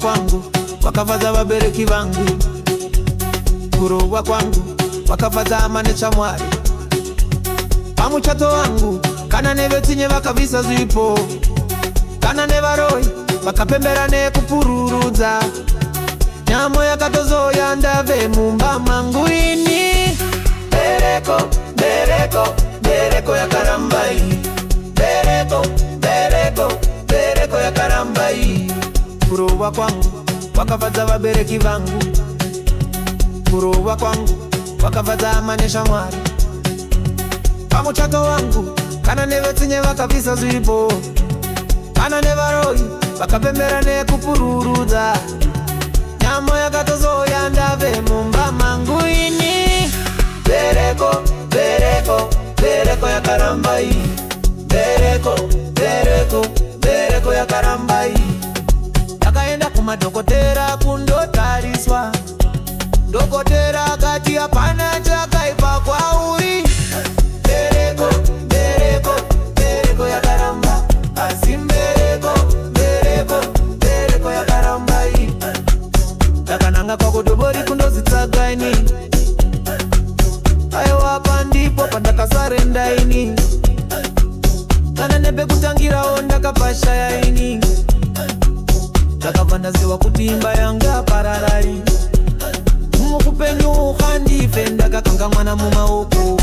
kwangu wakafadza vabereki vangu, kurohwa kwangu wakafadza hama nechamwari. Pamuchato wangu kana nevetsinye vakabvisa zvipo, kana nevaroi vakapembera nekupururudza. Nyamo yakatozoya ndave mumba mangu ini. Bereko, bereko, bereko yakaramba iyi. Bereko, bereko, bereko yakaramba iyi. Kurohwa kwangu wakafadza vabereki vangu, kurohwa kwangu wakafadza hama neshamwari. Pamuchato wangu kana nevetsinye vakabvisa zvipo, kana nevaroi vakapembera nekupururudza. Nyamo yakatozoya ndave mumba mangu ini. Bereko, bereko, bereko yakaramba iyi. Bereko, bereko, bereko yakaramba iyi. Ndakaenda kumadhokotera kundotariswa, dhokotera akati hapana chakaipa kwauri. Bereko, bereko, bereko yakaramba, asi bereko, bereko, bereko yakaramba iyi. Ndakananga kwakudhobori kundozvitsvaga ini. Aiwa apa ndipo pandakasarenda ini. Kana nepekutangirawo ndakapashaya ini. Ndakabva ndaziva kuti imba yangu yapararari. Mukupenyu ukandife ndakakanga mwana mumaoko.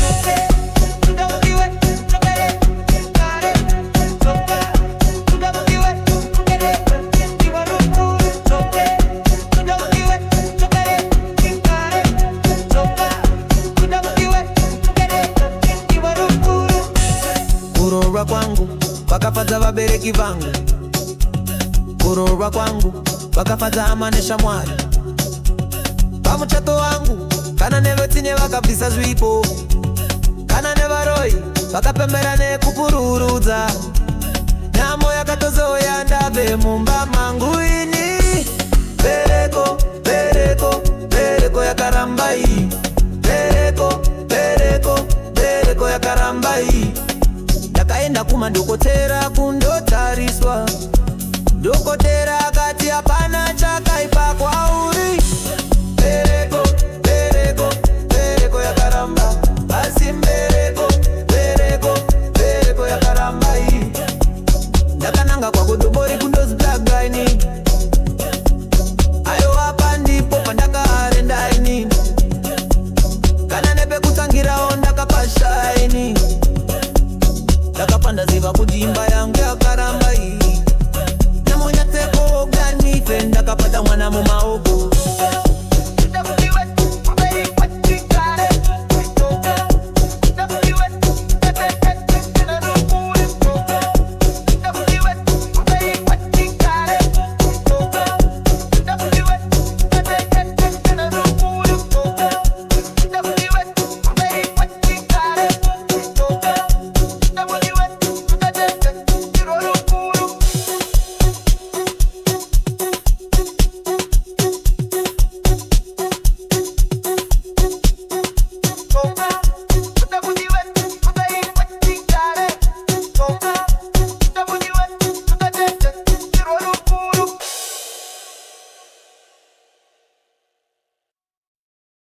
Kurohwa kwangu vakafadza vabereki vangu, kurohwa kwangu vakafadza hama neshamwari. Pamuchato wangu kana nevetsinye vakabvisa zvipo, kana nevaroi vakapembera nekupururudza. Nyamo yakatozoya ndave mumba mangu ini. Bereko, bereko, bereko yakaramba iyi. Bereko, bereko, bereko yakaramba iyi. Ndakaenda kumadhokotera kundotariswa, dhokotera akati hapana chakaipa kwauri. Bereko, bereko, bereko yakaramba, asi bereko, bereko, bereko yakaramba iyi. Ndakananga kwakudhobori kundozvitsvaga ini. Aiwa apa ndipo pandakarenda ini. Kana nepekutangirawo ndakapasha ini. Ndakabva ndaziva kuti imba yangu yakaramba iyi. Namunyatseko ganife ndakapata mwana mumaoko.